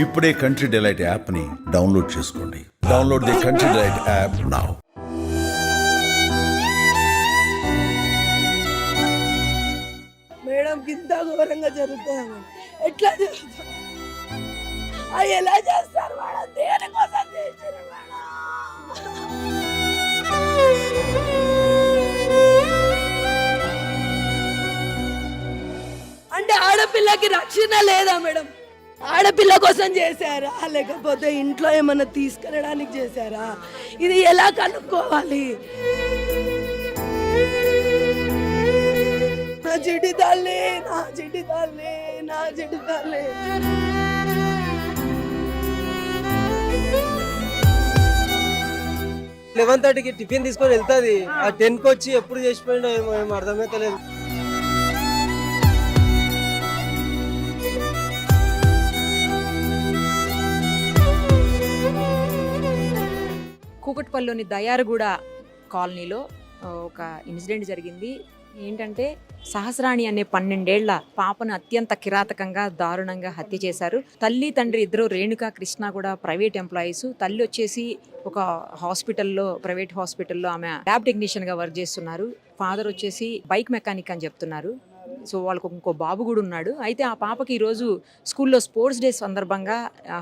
ఇప్పుడే country delight యాప్ని download చేసుకోండి. Download the country delight app now. Madam ఇంత ఘోరంగా జరుగుతుంది. ఎట్లా జరుగుతుంది? అది ఎలా చేస్తారు మేడం? దేనికోసం చేశారు మేడం? అంటే ఆడపిల్లకి రక్షణ లేదా మేడం? ఆడపిల్ల కోసం చేశారా లేకపోతే ఇంట్లో ఏమన్నా తీసుకెళ్ళడానికి చేశారా? ఇది ఎలా కనుక్కోవాలి? నా చిట్టి తల్లి, నా చిట్టి తల్లి, నా చిట్టి తల్లి. 11:30కి టిఫిన్ తీసుకొని వెళ్తుంది. ఆ 10కి వచ్చి ఎప్పుడు చేసిపోయిండో ఏమో అర్థమైతే లేదు. కూకట్పల్లిలోని దయారగూడ కాలనీలో ఒక ఇన్సిడెంట్ జరిగింది. ఏంటంటే సహస్రాణి అనే 12 ఏళ్ల పాపను అత్యంత కిరాతకంగా దారుణంగా హత్య చేశారు. తల్లి తండ్రి ఇద్దరు రేణుక కృష్ణ కూడా ప్రైవేట్ ఎంప్లాయీస్. తల్లి వచ్చేసి ఒక ప్రైవేట్ హాస్పిటల్లో ఆమె ల్యాబ్ టెక్నీషియన్గా వర్క్ చేస్తున్నారు. ఫాదర్ వచ్చేసి బైక్ మెకానిక్ అని చెప్తున్నారు. సో వాళ్ళకు ఇంకో బాబు కూడా ఉన్నాడు. అయితే ఆ పాపకి ఈరోజు స్కూల్లో స్పోర్ట్స్ డే సందర్భంగా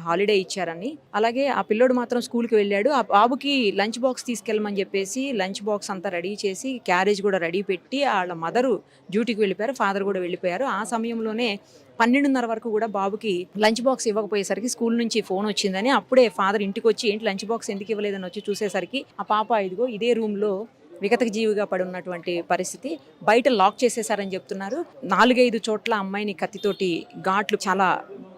హాలిడే ఇచ్చారని, అలాగే ఆ పిల్లోడు మాత్రం స్కూల్కి వెళ్ళాడు. ఆ బాబుకి లంచ్ బాక్స్ తీసుకెళ్ళమని చెప్పేసి లంచ్ బాక్స్ అంతా రెడీ చేసి క్యారేజ్ కూడా రెడీ పెట్టి వాళ్ళ మదరు డ్యూటీకి వెళ్ళిపోయారు, ఫాదర్ కూడా వెళ్ళిపోయారు. ఆ సమయంలోనే 12:30 వరకు కూడా బాబుకి లంచ్ బాక్స్ ఇవ్వకపోయేసరికి స్కూల్ నుంచి ఫోన్ వచ్చిందని అప్పుడే ఫాదర్ ఇంటికి వచ్చి ఏంటి లంచ్ బాక్స్ ఎందుకు ఇవ్వలేదని వచ్చి చూసేసరికి ఆ పాప ఇదిగో ఇదే రూమ్లో విగతక జీవిగా పడి ఉన్నటువంటి పరిస్థితి. బయట లాక్ చేసేసారని చెప్తున్నారు. 4-5 చోట్ల అమ్మాయిని కత్తితోటి ఘాట్లు, చాలా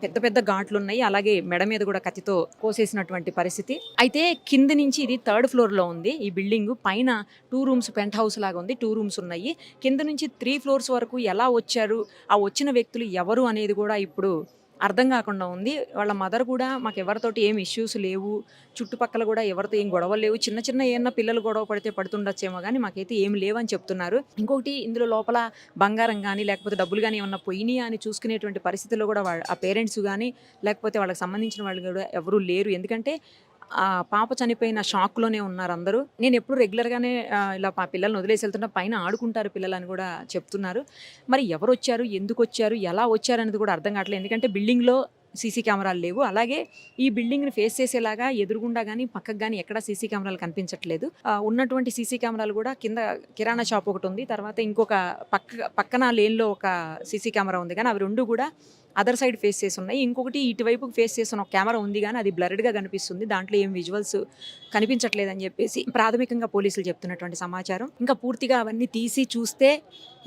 పెద్ద పెద్ద ఘాట్లు ఉన్నాయి. అలాగే మెడ మీద కూడా కత్తితో కోసేసినటువంటి పరిస్థితి. అయితే కింద నుంచి ఇది 3rd ఫ్లోర్లో ఉంది ఈ బిల్డింగ్. పైన 2 రూమ్స్ పెంట్ హౌస్ లాగా ఉంది, 2 రూమ్స్ ఉన్నాయి. కింద నుంచి 3 ఫ్లోర్స్ వరకు ఎలా వచ్చారు, ఆ వచ్చిన వ్యక్తులు ఎవరు అనేది కూడా ఇప్పుడు అర్థం కాకుండా ఉంది. వాళ్ళ మదర్ కూడా మాకు ఎవరితోటి ఏం ఇష్యూస్ లేవు, చుట్టుపక్కల కూడా ఎవరితో ఏం గొడవలు లేవు, చిన్న చిన్న ఏమన్నా పిల్లలు గొడవ పడితే పడుతుండొచ్చేమో కానీ మాకైతే ఏం లేవని చెప్తున్నారు. ఇంకొకటి ఇందులో లోపల బంగారం కానీ లేకపోతే డబ్బులు కానీ ఏమన్నా పోయినాయా అని చూసుకునేటువంటి పరిస్థితుల్లో కూడా ఆ పేరెంట్స్ కానీ లేకపోతే వాళ్ళకి సంబంధించిన వాళ్ళు కూడా ఎవరూ లేరు. ఎందుకంటే ఆ పాప చనిపోయిన షాక్లోనే ఉన్నారు అందరూ. నేను ఎప్పుడు రెగ్యులర్గానే ఇలా మా పిల్లల్ని వదిలేసి వెళ్తున్నా, పైన ఆడుకుంటారు పిల్లలు అని కూడా చెప్తున్నారు. మరి ఎవరు వచ్చారు, ఎందుకు వచ్చారు, ఎలా వచ్చారు అనేది కూడా అర్థం కావట్లేదు. ఎందుకంటే బిల్డింగ్లో సీసీ కెమెరాలు లేవు. అలాగే ఈ బిల్డింగ్ని ఫేస్ చేసేలాగా ఎదురుగుండా కానీ పక్కకు కానీ ఎక్కడ సీసీ కెమెరాలు కనిపించట్లేదు. ఉన్నటువంటి సీసీ కెమెరాలు కూడా కింద కిరాణా షాప్ ఒకటి ఉంది, తర్వాత ఇంకొక పక్కన లేన్లో ఒక సీసీ కెమెరా ఉంది, కానీ అవి రెండు కూడా అదర్ సైడ్ ఫేస్ చేసి ఉన్నాయి. ఇంకొకటి ఇటువైపుకి ఫేస్ చేస్తున్న ఒక కెమెరా ఉంది, కానీ అది బ్లర్డ్గా కనిపిస్తుంది, దాంట్లో ఏం విజువల్స్ కనిపించట్లేదని చెప్పేసి ప్రాథమికంగా పోలీసులు చెప్తున్నటువంటి సమాచారం. ఇంకా పూర్తిగా అవన్నీ తీసి చూస్తే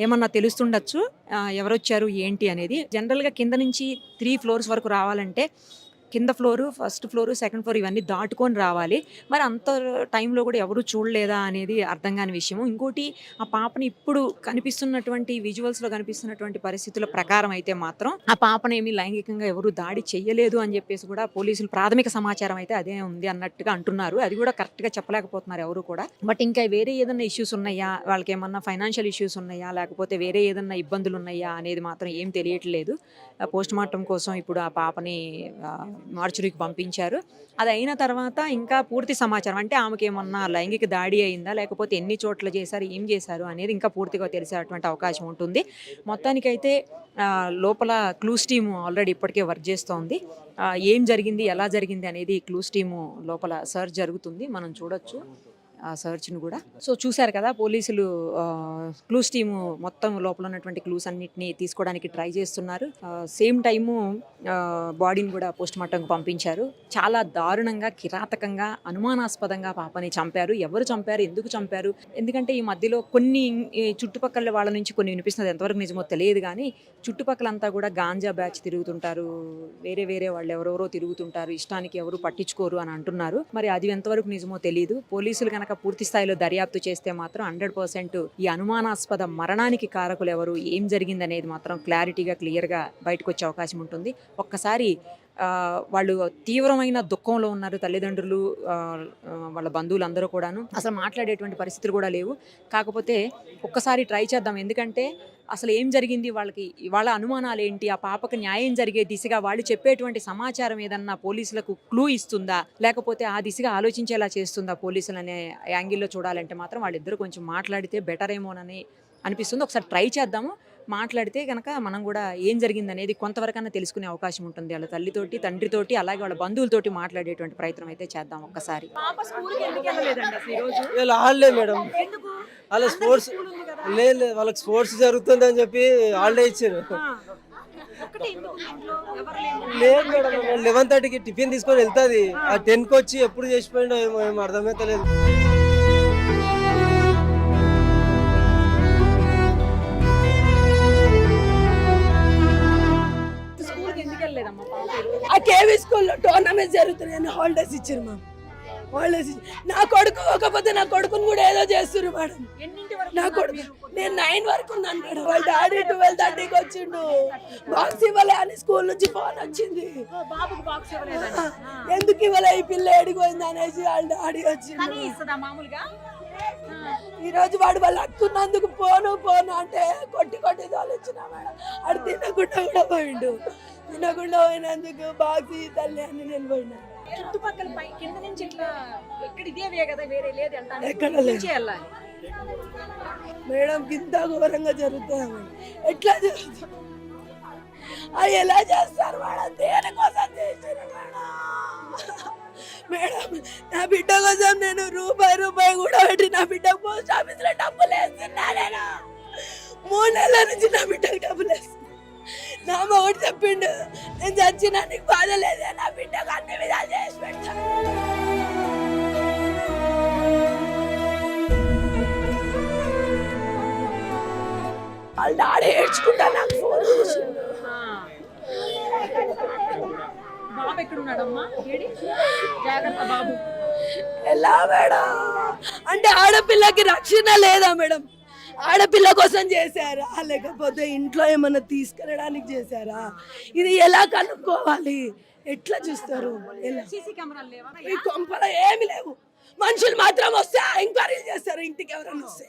ఏమన్నా తెలుస్తుండొచ్చు ఎవరొచ్చారు ఏంటి అనేది. జనరల్గా కింద నుంచి 3 ఫ్లోర్స్ వరకు రావాలంటే కింద floor, first floor, second floor ఇవన్నీ దాటుకొని రావాలి. మరి అంత టైంలో కూడా ఎవరు చూడలేదా అనేది అర్థం కాని విషయము. ఇంకోటి ఆ పాపని ఇప్పుడు కనిపిస్తున్నటువంటి విజువల్స్లో కనిపిస్తున్నటువంటి పరిస్థితుల ప్రకారం అయితే మాత్రం ఆ పాపనేమి లైంగికంగా ఎవరు దాడి చెయ్యలేదు అని చెప్పేసి కూడా పోలీసులు ప్రాథమిక సమాచారం అయితే అదే ఉంది అన్నట్టుగా అంటున్నారు. అది కూడా కరెక్ట్గా చెప్పలేకపోతున్నారు ఎవరు కూడా. బట్ ఇంకా వేరే ఏదన్నా ఇష్యూస్ ఉన్నాయా, వాళ్ళకి ఏమన్నా ఫైనాన్షియల్ ఇష్యూస్ ఉన్నాయా, లేకపోతే వేరే ఏదన్నా ఇబ్బందులు ఉన్నాయా అనేది మాత్రం ఏం తెలియట్లేదు. పోస్ట్ మార్టం కోసం ఇప్పుడు ఆ పాపని మార్చురీకి పంపించారు. అది అయిన తర్వాత ఇంకా పూర్తి సమాచారం, అంటే ఆమెకి ఏమన్నా లైంగిక దాడి అయిందా, లేకపోతే ఎన్ని చోట్ల చేశారు, ఏం చేశారు అనేది ఇంకా పూర్తిగా తెలిసేటువంటి అవకాశం ఉంటుంది. మొత్తానికైతే లోపల క్లూస్ టీము ఆల్రెడీ ఇప్పటికే వర్క్ చేస్తోంది. ఏం జరిగింది, ఎలా జరిగింది అనేది క్లూస్ టీము లోపల సర్చ్ జరుగుతుంది, మనం చూడొచ్చు ఆ సర్చ్ను కూడా. సో చూశారు కదా, పోలీసులు క్లూస్ టీము మొత్తం లోపల ఉన్నటువంటి క్లూస్ అన్నిటిని తీసుకోవడానికి ట్రై చేస్తున్నారు. సేమ్ టైము బాడీని కూడా పోస్ట్ మార్టంకి పంపించారు. చాలా దారుణంగా, కిరాతకంగా, అనుమానాస్పదంగా పాపని చంపారు. ఎవరు చంపారు, ఎందుకు చంపారు, ఎందుకంటే ఈ మధ్యలో కొన్ని చుట్టుపక్కల వాళ్ళ నుంచి కొన్ని వినిపిస్తున్నది, ఎంతవరకు నిజమో తెలియదు కానీ చుట్టుపక్కలంతా కూడా గాంజా బ్యాచ్ తిరుగుతుంటారు, వేరే వేరే వాళ్ళు ఎవరెవరో తిరుగుతుంటారు, ఇష్టానికి ఎవరు పట్టించుకోరు అని అంటున్నారు. మరి అది ఎంతవరకు నిజమో తెలియదు. పోలీసులు కనుక పూర్తి స్థాయిలో దర్యాప్తు చేస్తే మాత్రం 100% ఈ అనుమానాస్పద మరణానికి కారకులు ఎవరు, ఏం జరిగింది అనేది మాత్రం క్లారిటీగా, క్లియర్గా బయటకు వచ్చే అవకాశం ఉంటుంది. ఒక్కసారి వాళ్ళు తీవ్రమైన దుఃఖంలో ఉన్నారు. తల్లిదండ్రులు, వాళ్ళ బంధువులు అందరూ కూడాను అసలు మాట్లాడేటువంటి పరిస్థితులు కూడా లేవు. కాకపోతే ఒక్కసారి ట్రై చేద్దాం. ఎందుకంటే అసలు ఏం జరిగింది, వాళ్ళ అనుమానాలు ఏంటి, ఆ పాపకు న్యాయం జరిగే దిశగా వాళ్ళు చెప్పేటువంటి సమాచారం ఏదన్నా పోలీసులకు క్లూ ఇస్తుందా, లేకపోతే ఆ దిశగా ఆలోచించేలా చేస్తుందా పోలీసులు అనే యాంగిల్లో చూడాలంటే మాత్రం వాళ్ళిద్దరూ కొంచెం మాట్లాడితే బెటర్ ఏమోనని అనిపిస్తుంది. ఒకసారి ట్రై చేద్దాము. మాట్లాడితే కనుక మనం కూడా ఏం జరిగింది అనేది కొంతవరకన్నా తెలుసుకునే అవకాశం ఉంటుంది. వాళ్ళ తల్లితోటి, తండ్రితోటి, అలాగే వాళ్ళ బంధువులతోటి మాట్లాడేటువంటి ప్రయత్నం అయితే చేద్దాం ఒక్కసారి. వీళ్ళు ఆడలే మేడం, వాళ్ళ స్పోర్ట్స్ లేదు, వాళ్ళకి స్పోర్ట్స్ జరుగుతుంది అని చెప్పి హాలిడే ఇచ్చారు. లేదు మేడం, 11:30కి టిఫిన్ తీసుకొని వెళ్తుంది. ఆ 10కి వచ్చి ఎప్పుడు చేసిపోయిండో ఏమో అర్థమైతే లేదు. ఆ కేవీ స్కూల్లో టోర్నమెంట్ జరుగుతున్నాయని హాలిడేస్ ఇచ్చారు మా హాలిడేస్. నా కొడుకు ఒకపోతే నా కొడుకుని కూడా ఏదో చేస్తున్నారు మేడం. నా కొడుకు నేను 9 వరకు ఉన్నాను మేడం. వాళ్ళ డాడీ 12:30కి వచ్చిండు. బాక్స్ ఇవ్వలే అని స్కూల్ నుంచి ఫోన్ వచ్చింది. ఎందుకు ఇవ్వలే, ఈ పిల్ల ఎడిపోయింది అనేసి వాళ్ళ డాడీ వచ్చిండు. ఈ రోజు వాడు వాళ్ళు అక్కున్నందుకు పోను అంటే కొట్టి తోలిచ్చిన మేడం. అది తినకుండా కూడా పోయిండు. తినకుండా పోయినందుకు బాక్స్ తల్లి అని నేను పోయినా. చుట్టుపక్కల కింద నుంచి ఇట్లా ఎక్కడ ఇదే కదా, వేరే లేదు ఎక్కడ లేదు మేడం. ఇంత ఘోరంగా జరుగుతుంది మేడం. ఎట్లా జరుగుతుంది, అది ఎలా చేస్తారు మేడం? దేనికోసం చేశారు మేడం? నా బిడ్డ కోసం నేను రూపాయి కూడా పెట్టి నా బిడ్డ పోస్ట్ ఆఫీస్ లో డబ్బులు వేస్తున్నా. నేను 3 నెలల నుంచి నా బిడ్డకు డబ్బులు వేస్తున్నా. నా మొగుడు చెప్పిండు, నేను చచ్చినా నీకు బాధ లేదే, నా బిడ్డకు అన్ని విధాలు చేసి పెడతా. వాళ్ళ డాడీ ఏడ్చుకుంటా నాకు ఫోన్ చేసిండు. బాబు ఎక్కడున్నాడమ్మా? జాగ్రత్త బాబు. ఎలా మేడం? అంటే ఆడపిల్లకి రక్షణ లేదా మేడం? ఆడపిల్ల కోసం చేశారా, లేకపోతే ఇంట్లో ఏమన్నా తీసుకెళ్ళడానికి చేశారా? ఇది ఎలా కనుక్కోవాలి? ఎట్లా చూస్తారు? ఈ కొంపలో ఏమి లేవు. మనుషులు మాత్రం వస్తే ఎంక్వైరీ చేస్తారు. ఇంటికి ఎవరైనా వస్తే,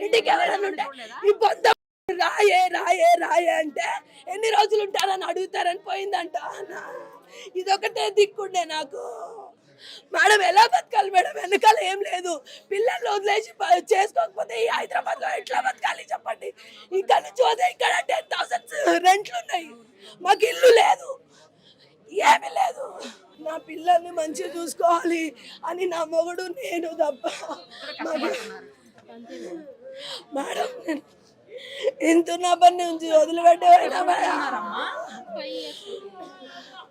ఇంటికి ఎవరైనా ఉంటే ఈ పొంద రాయే అంటే ఎన్ని రోజులు ఉంటారని అడుగుతారని పోయిందంట. ఇదొకటే దిక్కుండే నాకు. మేడం ఎలా బతకాలి మేడం? వెనకాల ఏం లేదు. పిల్లలు వదిలేసి చేసుకోకపోతే ఈ హైదరాబాద్ లో ఎట్లా బతకాలి చెప్పండి? ఇక్కడ నుంచి పోతే ఇక్కడ 10,000 రెంట్లు ఉన్నాయి. మాకు ఇల్లు లేదు, ఏమీ లేదు. నా పిల్లల్ని మంచిగా చూసుకోవాలి అని నా మొగుడు నేను తప్ప మేడం ఎంత నా పని నుంచి వదిలిపెట్టేవాడినా మేడం?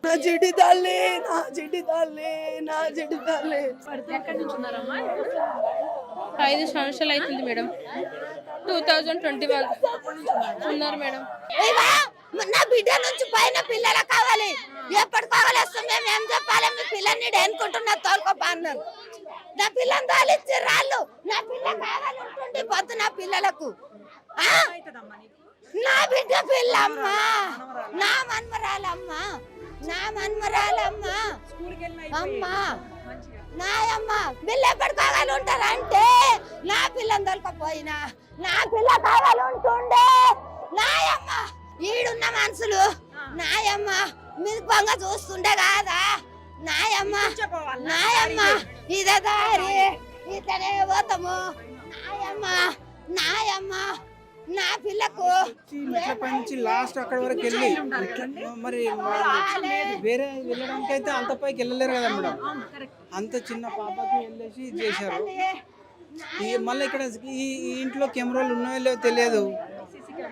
నా చిట్టి తల్లి, నా చిట్టి తల్లి, నా చిట్టి తల్లి. 5 సంవత్సరాలు అవుతుంది మేడం. 2021 ఉన్నారు మేడం. నా బిడ్డ నుంచి పైన పిల్లలు కావాలి. ఎప్పటి కావాలేస్తాం మేము ఏం చెప్పాలి? మీ పిల్లల్ని అనుకుంటున్నా తోలుకోపా అన్నారు. నా పిల్లని తోలిచ్చి రాళ్ళు. నా పిల్ల కావాలి ఉంటుంది పొద్దు నా పిల్లలకు. నా బిడ్డ పిల్లమ్మా, నా మన్మరాలమ్మా, నా మన్మరాలమ్మా అమ్మా, నాయమ్మ పిల్ల ఎప్పటి కావాలి ఉంటారంటే నా పిల్లని దొరకపోయినా నా పిల్ల కావాలి ఉంటుండే. నాయమ్మ ఈడున్న మనుషులు నాయమ్మ మిరుపంగా చూస్తుండే కాదా? నాయమ్మ ఇదే దారి, ఇట్లనే పోతాము. నాయమ్మ నా పిల్లకు నుంచి లాస్ట్ అక్కడ వరకు వెళ్ళి మరి వేరే వెళ్ళడానికి అయితే అంత పైకి వెళ్ళలేరు కదా మేడం. అంత చిన్న పాపకి వెళ్ళేసి చేశారు. మళ్ళీ ఇక్కడ ఈ ఇంట్లో కెమెరాలు ఉన్నాయో లేవో తెలియదు.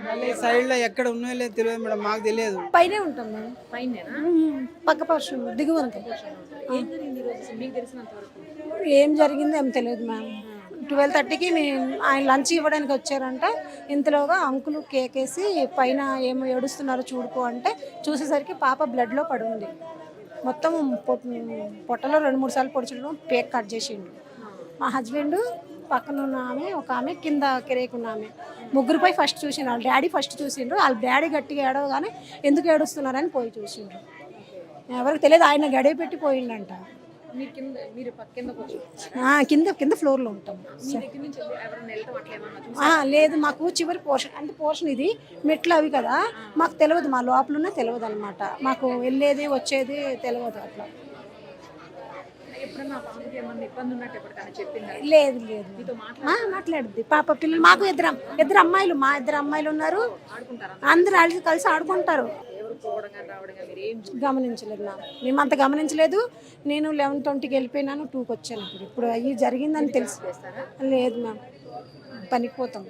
మళ్ళీ సైడ్ లో ఎక్కడ ఉన్నాయో లేదో తెలియదు మేడం, మాకు తెలియదు. పైనే ఉంటాం మేడం. పక్క పర్షన్ దిగువనక ఏం జరిగిందో ఏం తెలియదు మ్యామ్. 12:30కి ఆయన లంచ్ ఇవ్వడానికి వచ్చారంట. ఇంతలోగా అంకులు కేకేసి పైన ఏమో ఏడుస్తున్నారు చూడుకో అంటే చూసేసరికి పాప బ్లడ్లో పడి ఉంది. మొత్తం పొట్టలో 2-3 సార్లు పొడిచడం, పేక్ కట్ చేసిండు. మా హస్బెండ్ పక్కన ఉన్న ఆమె, ఒక ఆమె కింద కిరేకున్న ఆమె, ముగ్గురిపై ఫస్ట్ చూసిండు. వాళ్ళ డాడీ ఫస్ట్ చూసిండ్రు. వాళ్ళ డాడీ గట్టిగా ఏడవగానే ఎందుకు ఏడుస్తున్నారని పోయి చూసిండ్రు. ఎవరికి తెలియదు, ఆయన గడియ పెట్టి పోయిండంట. మీరు కిందకు వచ్చి కింద కింద ఫ్లోర్లో ఉంటాం. మీ దగ్గర నుంచి ఎవరైనా వెళ్ళటం అట్లా ఏమన్నా చూసారా? లేదు, మాకు చివరి పోర్షన్ అంటే పోర్షన్ ఇది మెట్లు అవి కదా, మాకు తెలియదు, మా లోపలనే తెలియదు అనమాట, మాకు వెళ్ళేది వచ్చేది తెలియదు అట్లా. ఎప్పుడన్నా పాపకి ఏమన్నా ఇబ్బంది ఉన్నట్టు ఎప్పటికైనా చెప్పిందా? లేదు లేదు మాట్లాడుద్ది పాప. పిల్లలు మాకు ఇద్దరు అమ్మాయిలు, మా ఇద్దరు అమ్మాయిలు ఉన్నారు, అందరూ కలిసి ఆడుకుంటారు. గమనించలేదు మ్యామ్, మేము అంత గమనించలేదు. నేను 11:20కి వెళ్ళిపోయినాను, 2కి వచ్చాను. ఇప్పుడు అవి జరిగిందని తెలుసు. లేదు మ్యామ్, పనికి పోతాం.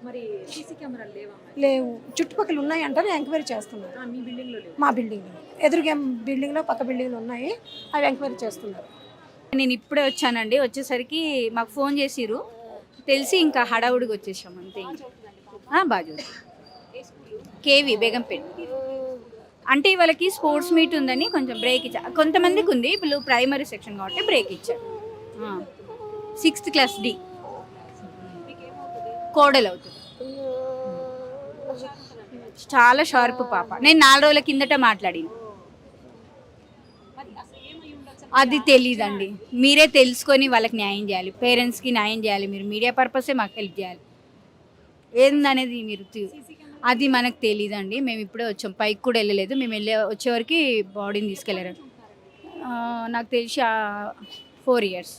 మరి సీసీ కెమెరాలు లేవా? లేవు, చుట్టుపక్కల ఉన్నాయి అంటారు, ఎంక్వైరీ చేస్తున్నారు. మీ బిల్డింగ్లో లేవు? మా బిల్డింగ్లో, ఎదురుగా బిల్డింగ్లో పక్క బిల్డింగ్లో ఉన్నాయి, అవి ఎంక్వైరీ చేస్తున్నారు. నేను ఇప్పుడే వచ్చానండి. వచ్చేసరికి మాకు ఫోన్ చేసిరు, తెలిసి ఇంకా హడావుడికి వచ్చేసాం అంతే. బాజు కేవీ బేగంపేట. అంటే వాళ్ళకి స్పోర్ట్స్ మీట్ ఉందని కొంచెం బ్రేక్ ఇచ్చారు. కొంతమందికి ఉంది, ఇప్పుడు ప్రైమరీ సెక్షన్ కాబట్టి బ్రేక్ ఇచ్చారు. 6th క్లాస్ డి కోడలు అవుతుంది. చాలా షార్ప్ పాప. నేను 4 రోజుల కిందట మాట్లాడిన. అది తెలీదండి, మీరే తెలుసుకొని వాళ్ళకి న్యాయం చేయాలి, పేరెంట్స్కి న్యాయం చేయాలి. మీరు మీడియా పర్పసే మాకు హెల్ప్ చేయాలి. ఏందనేది మీరు అది మనకు తెలీదండి. మేము ఇప్పుడే వచ్చాం, పైకి కూడా వెళ్ళలేదు. మేము వచ్చేవరకు బాడీని తీసుకెళ్ళారు. నాకు తెలిసి 4 years.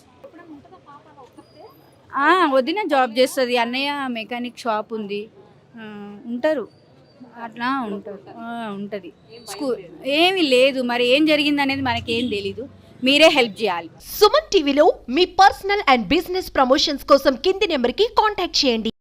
వదిన జాబ్ చేస్తుంది, అన్నయ్య మెకానిక్ షాప్ ఉంది, ఉంటారు అట్లా ఉంటారు. ఉంటుంది స్కూల్ ఏమీ లేదు. మరి ఏం జరిగింది అనేది మనకేం తెలీదు, మీరే హెల్ప్ చేయాలి. సుమన్ టీవీలో మీ పర్సనల్ అండ్ బిజినెస్ ప్రమోషన్స్ కోసం కింది నెంబర్కి కాంటాక్ట్ చేయండి.